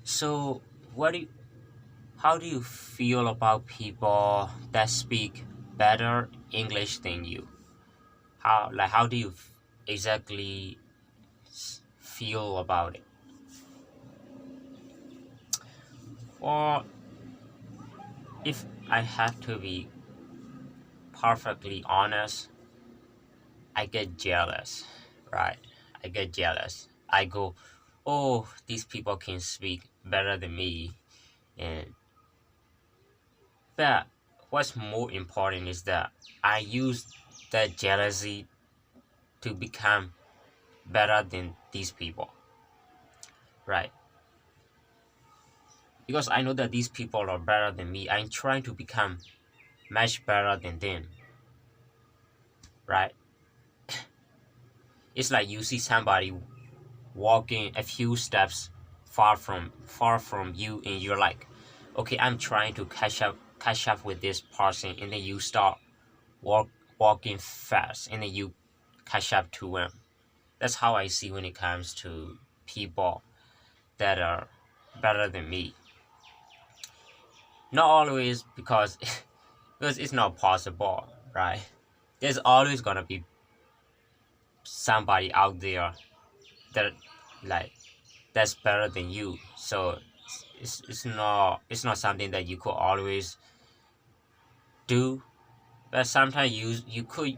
So, what do you, how do you feel about people that speak better English than you? How do you exactly feel about it? Or if I have to be perfectly honest, I get jealous, right? I get jealous. I go, oh, these people can speak better than me, and but what's more important is that I use that jealousy to become better than these people, right? Because I know that these people are better than me. I'm trying to become much better than them, right? It's like you see somebody walking a few steps far from you, and you're like, okay, I'm trying to catch up with this person, and then you start walk walking fast, and then you catch up to them. That's how I see when it comes to people that are better than me. Not always because because it's not possible, right? There's always gonna be somebody out there that like that's better than you. So it's not something that you could always do. But sometimes you could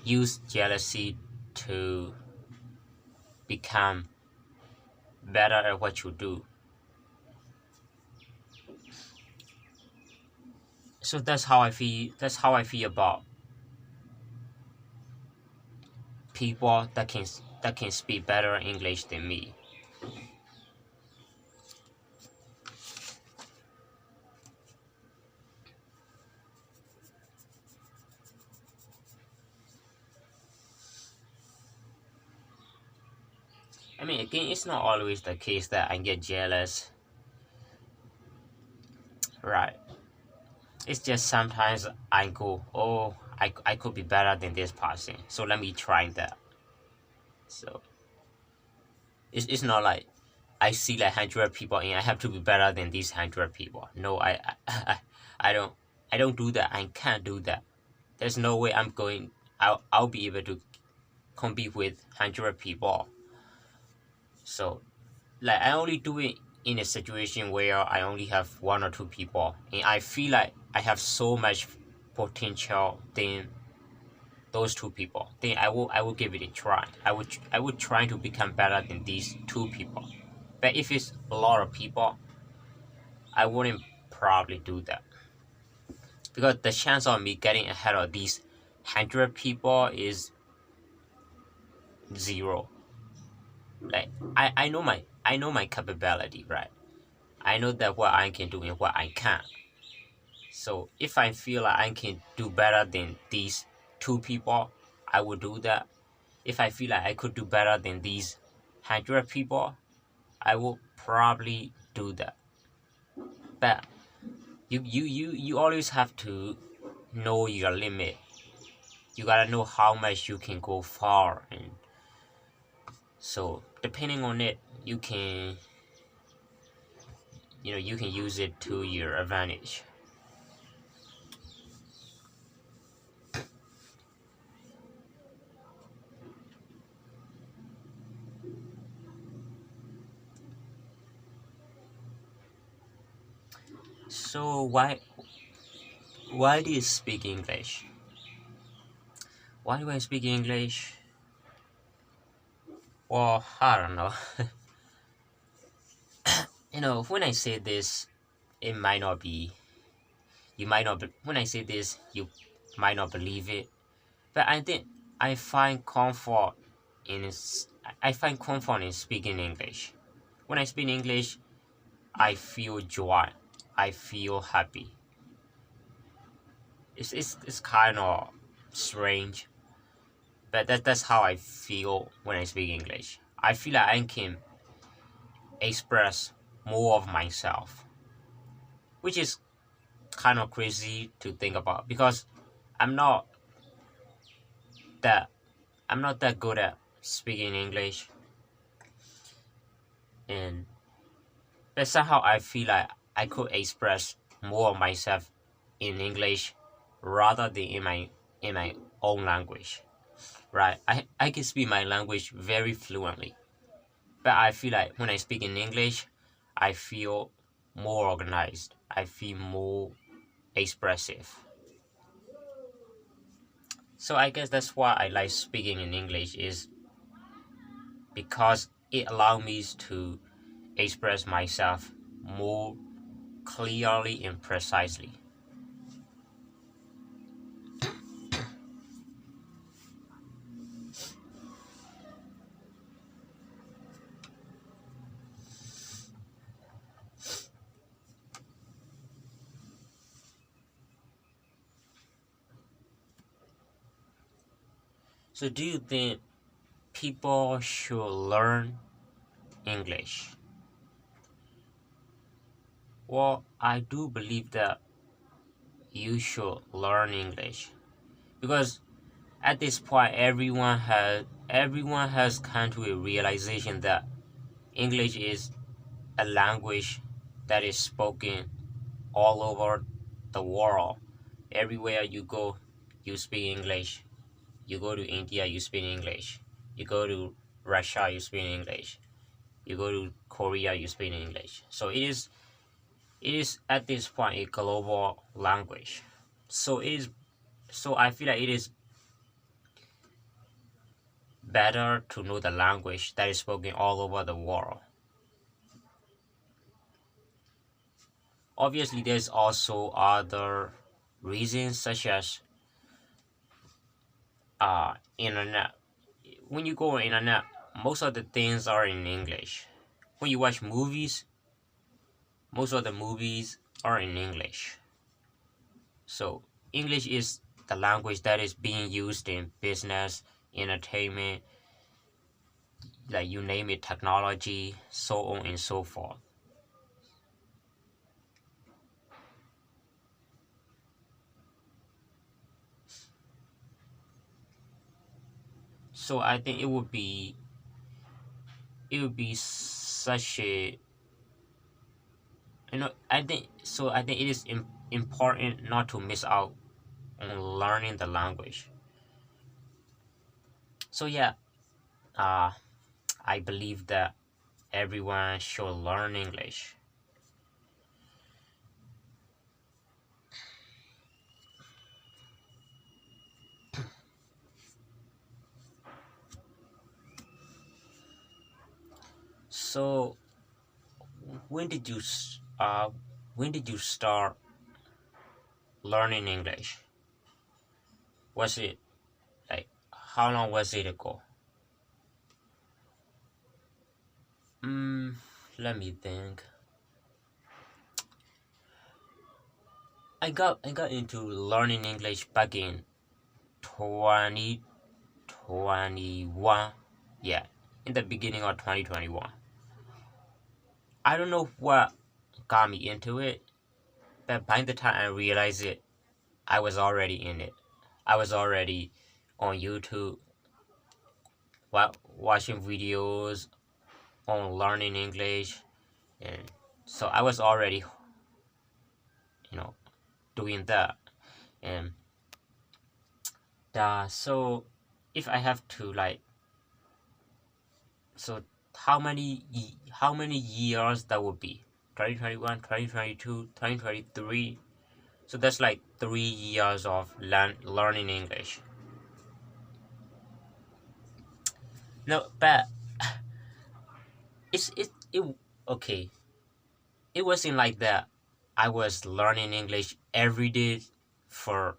use jealousy to become better at what you do. So that's how I feel. That's how I feel about people that can speak better English than me. I mean, again, it's not always the case that I get jealous, right? It's just sometimes I go, oh, I could be better than this person, so let me try that. So it's not like I see like 100 people and I have to be better than these 100 people. No, I don't I don't do that. I can't do that. There's no way I'll be able to compete with 100 people. So like I only do it in a situation where I only have 1 or 2 people and I feel like I have so much potential than those 2 people. Then I will give it a try. I would try to become better than these 2 people. But if it's a lot of people, I wouldn't probably do that because the chance of me getting ahead of these 100 people is zero. Like I know my capability, right? I know that what I can do and what I can't. So if I feel like I can do better than these 2 people, I will do that. If I feel like I could do better than these 100 people, I will probably do that. But you always have to know your limit. You gotta know how much you can go far, and so depending on it, you can use it to your advantage. So why do you speak English? Why do I speak English? Well, I don't know. When I say this, it might not be. You might not. When I say this, you might not believe it. But I think I find comfort I find comfort in speaking English. When I speak English, I feel joy. I feel happy. It's kind of strange, but that's how I feel when I speak English. I feel like I can express more of myself, which is kind of crazy to think about because I'm not that I'm not that good at speaking English. and but somehow I feel like I could express more of myself in English rather than in my own language. Right? I can speak my language very fluently. But I feel like when I speak in English, I feel more organized. I feel more expressive. So I guess that's why I like speaking in English is because it allows me to express myself more clearly and precisely. So do you think people should learn English? Well, I do believe that you should learn English because at this point everyone has come to a realization that English is a language that is spoken all over the world. Everywhere you go, you speak English. You go to India, you speak English. You go to Russia, you speak English. You go to Korea, you speak English. So it is at this point a global language. So it is so I feel like it is better to know the language that is spoken all over the world. Obviously, there's also other reasons such as internet. When you go on internet, most of the things are in English. When you watch movies, most of the movies are in English. So English is the language that is being used in business, entertainment, like you name it, technology, so on and so forth. So I think it would be such a I think it is important not to miss out on learning the language. So yeah, uh, I believe that everyone should learn English. So when did you when did you start learning English? Was it like how long was it ago? Mm, Let me think. I got into learning English back in 2021. Yeah, in the beginning of 2021. I don't know what got me into it, but by the time I realized it, I was already in it. I was already on YouTube, watching videos on learning English, and so I was already, you know, doing that. And so if I have to like, so how many years that would be? 2021, 2022, 2023. So that's like 3 years of learning English. No, but it okay. It wasn't like that. I was learning English every day for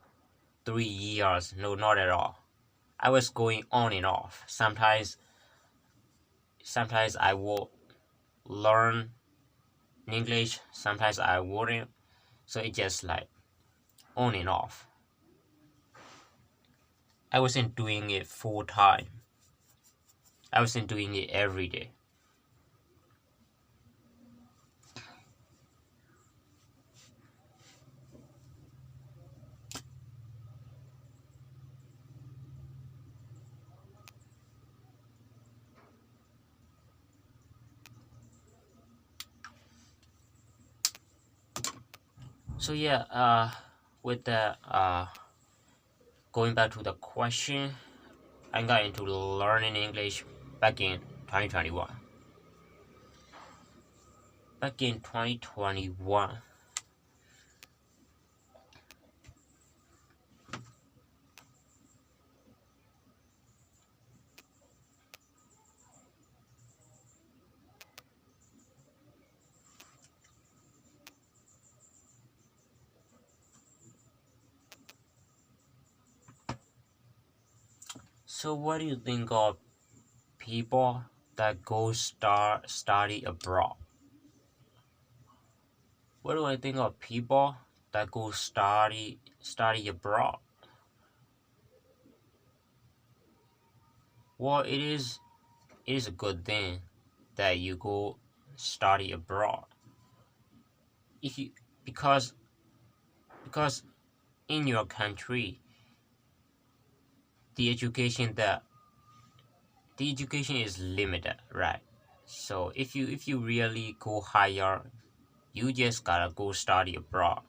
3 years. No, not at all. I was going on and off. Sometimes I will learn English. Sometimes I wouldn't. So it just like on and off. I wasn't doing it full time. I wasn't doing it every day. So yeah, with the going back to the question, I got into learning English back in 2021. Back in 2021. So what do you think of people that go study abroad? What do I think of people that go study abroad? Well, it is a good thing that you go study abroad. If you because because in your country the education that the education is limited, right? So if you really go higher, you just gotta go study abroad.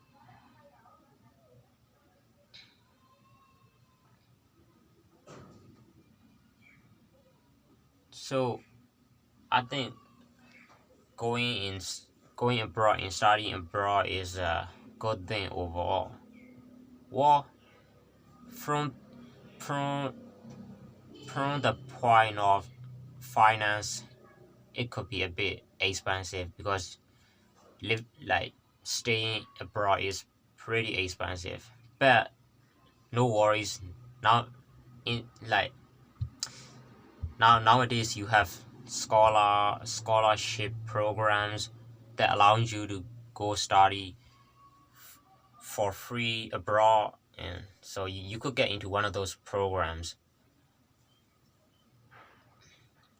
So I think going in going abroad and studying abroad is a good thing overall. Well, from from from the point of finance, it could be a bit expensive because live like staying abroad is pretty expensive. But no worries. Now in like nowadays you have scholarship programs that allows you to go study for free abroad, and so you could get into one of those programs.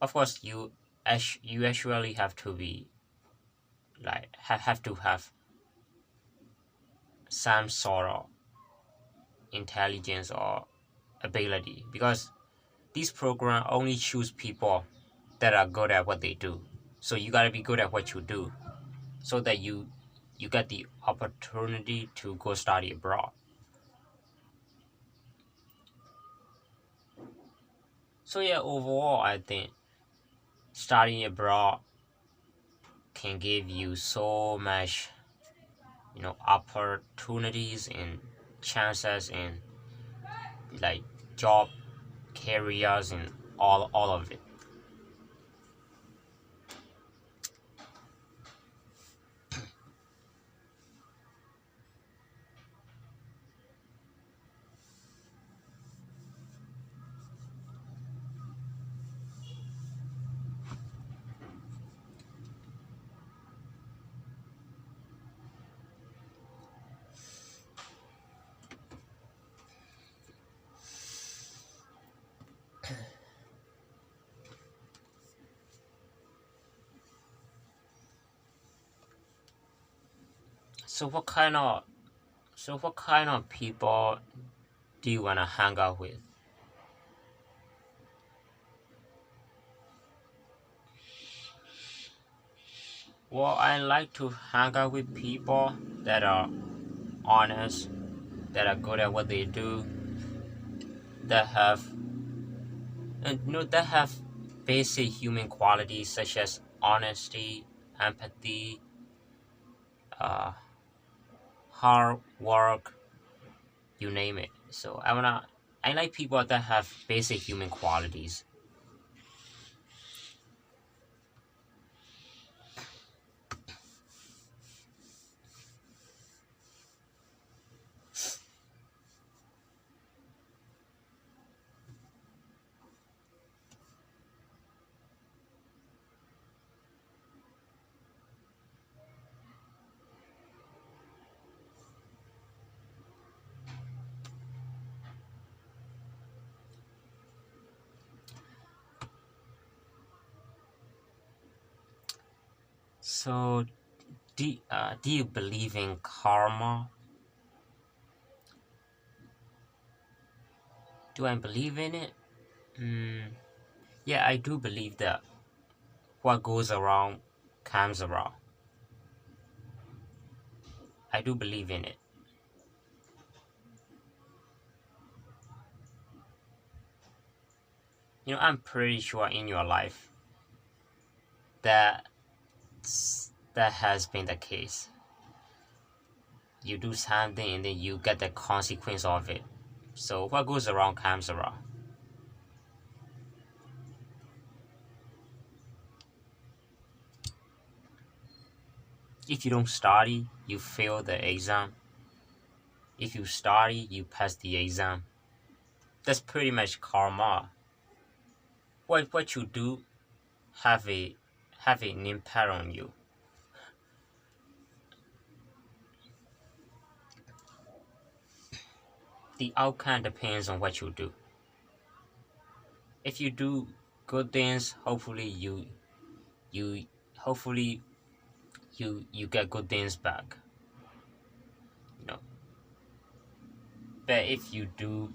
Of course you actually have to be like have to have some sort of intelligence or ability, because these programs only choose people that are good at what they do. So you gotta be good at what you do so that you get the opportunity to go study abroad. So yeah, overall I think studying abroad can give you so much, opportunities and chances and like job careers and all of it. So what kind of people do you wanna hang out with? Well, I like to hang out with people that are honest, that are good at what they do, that have basic human qualities such as honesty, empathy, uh, hard work, you name it. So I like people that have basic human qualities. So do you believe in karma? Do I believe in it? Mm, yeah, I do believe that what goes around comes around. I do believe in it. I'm pretty sure in your life that that has been the case. You do something and then you get the consequence of it. So what goes around comes around. If you don't study, you fail the exam. If you study, you pass the exam. That's pretty much karma. What you do have a have an impact on you. The outcome depends on what you do. If you do good things, you hopefully you get good things back. You know. But if you do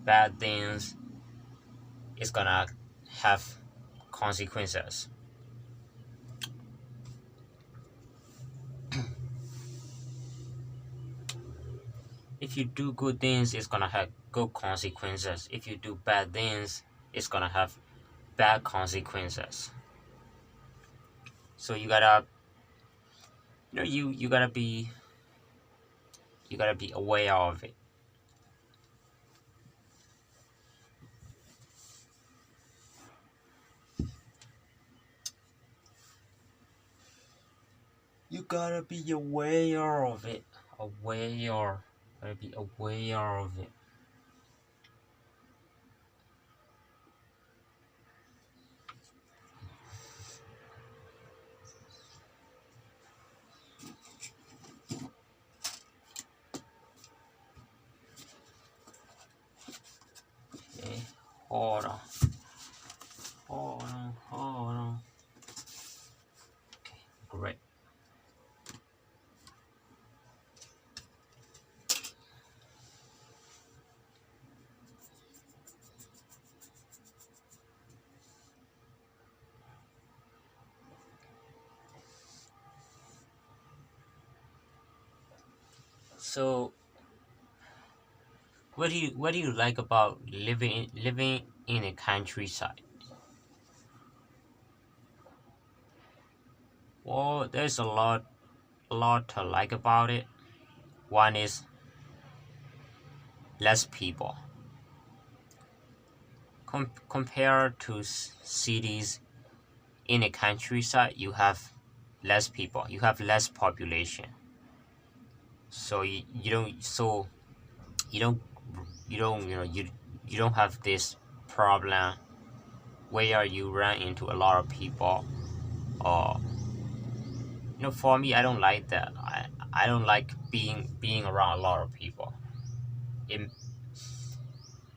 bad things, it's gonna have consequences. If you do good things, it's gonna have good consequences. If you do bad things, it's gonna have bad consequences. So you gotta, you gotta be aware of it. You gotta be aware of it. Aware. Gotta be aware of it. Okay. Hold on. Hold on. Okay, great. So, what do you like about living in a countryside? Well, there's a lot to like about it. One is less people. Compared to cities, in a countryside, you have less people. You have less population. So you don't you don't you don't you don't have this problem where you run into a lot of people. Or for me, I don't like that. I don't like being around a lot of people. It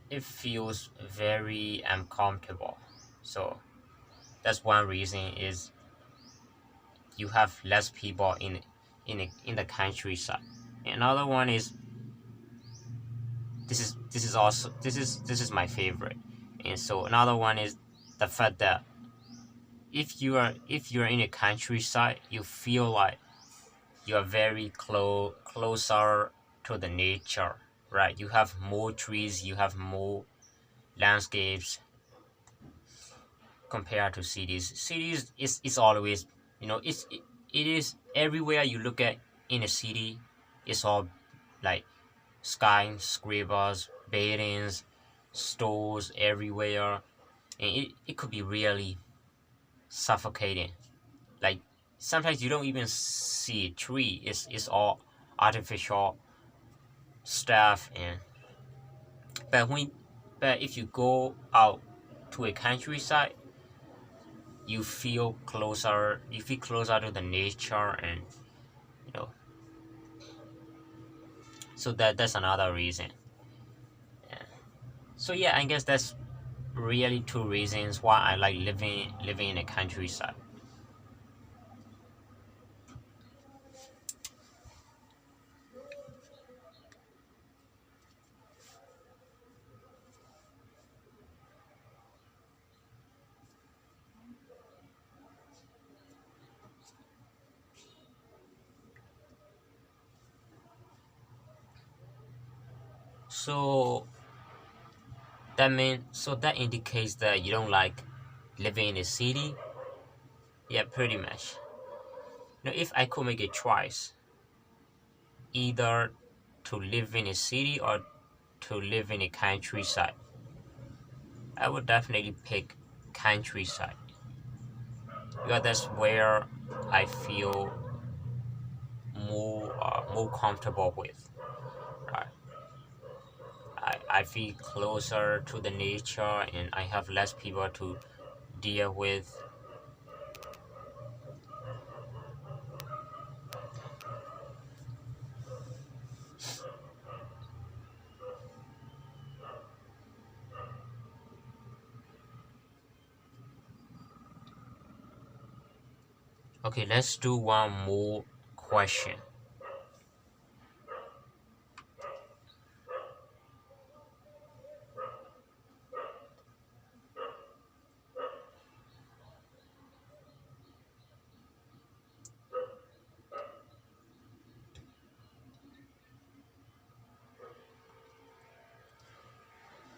it feels very uncomfortable. So that's one reason is you have less people in the countryside. Another one is this is my favorite. And so another one is the fact that if you're in a countryside, you feel like you are very closer to the nature, right? You have more trees, you have more landscapes compared to cities. Cities is always, it is everywhere you look at in a city. It's all like skyscrapers, buildings, stores everywhere, and it could be really suffocating. Like sometimes you don't even see a tree. It's all artificial stuff. But when but if you go out to a countryside, you feel closer to the nature. And you know so that's another reason. Yeah. So yeah, I guess that's really two reasons why I like living in a countryside. So that indicates that you don't like living in a city. Yeah, pretty much. If I could make a choice, either to live in a city or to live in a countryside, I would definitely pick countryside, because that's where I feel more comfortable with. Right? I feel closer to the nature, and I have less people to deal with. Okay, let's do one more question.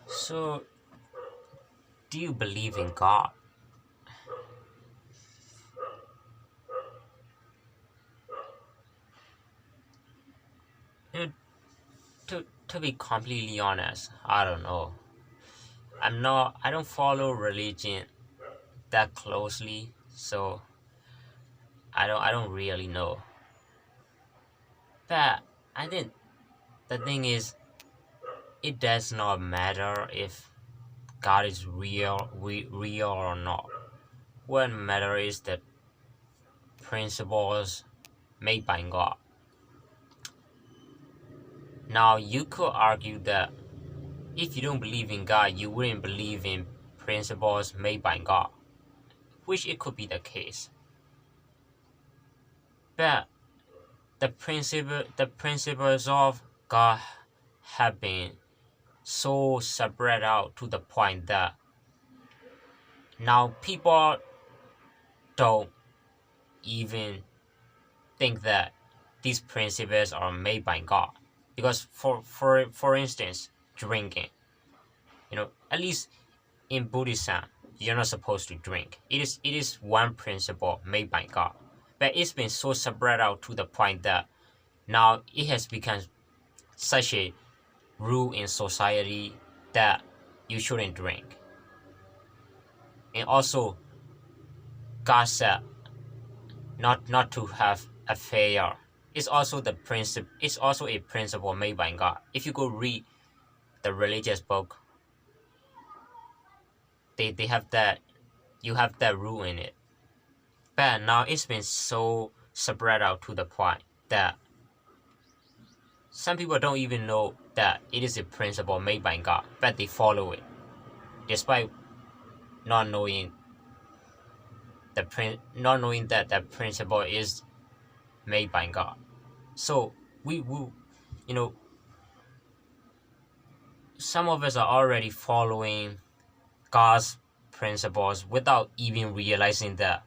So, do you believe in God? You know, to be completely honest, I don't know. I don't follow religion that closely, so I don't really know. But I think the thing is, it does not matter if God is real or not. What matters is the principles made by God. Now you could argue that if you don't believe in God, you wouldn't believe in principles made by God, which it could be the case. But the principles of God have been so spread out to the point that now people don't even think that these principles are made by God. Because for instance, drinking, at least in Buddhism, you're not supposed to drink. It is one principle made by God, but it's been so spread out to the point that now it has become such a rule in society that you shouldn't drink. And also, God said not to have affair. It's also a principle made by God. If you go read the religious book, they have that, you have that rule in it. But now it's been so spread out to the point that some people don't even know that it is a principle made by God, but they follow it, despite not knowing that that principle is made by God. So we some of us are already following God's principles without even realizing that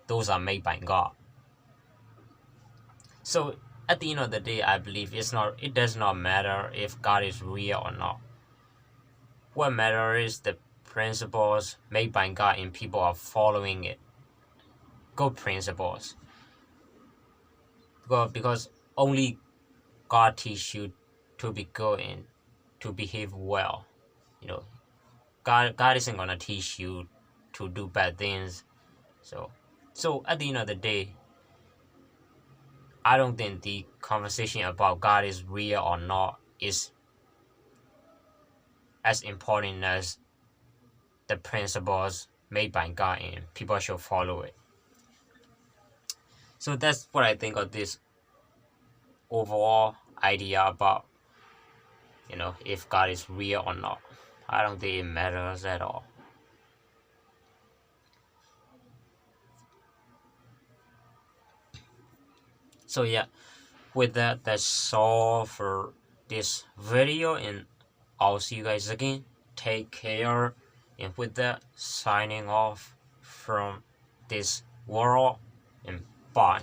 those are made by God. So at the end of the day, I believe it does not matter if God is real or not. What matters is the principles made by God and people are following it. Good principles. Because only God teaches you to be good and to behave well. God isn't gonna teach you to do bad things. So at the end of the day, I don't think the conversation about God is real or not is as important as the principles made by God and people should follow it. So that's what I think of this overall idea about, if God is real or not. I don't think it matters at all. So yeah, with that, that's all for this video, and I'll see you guys again. Take care, and with that, signing off from this world, and bye.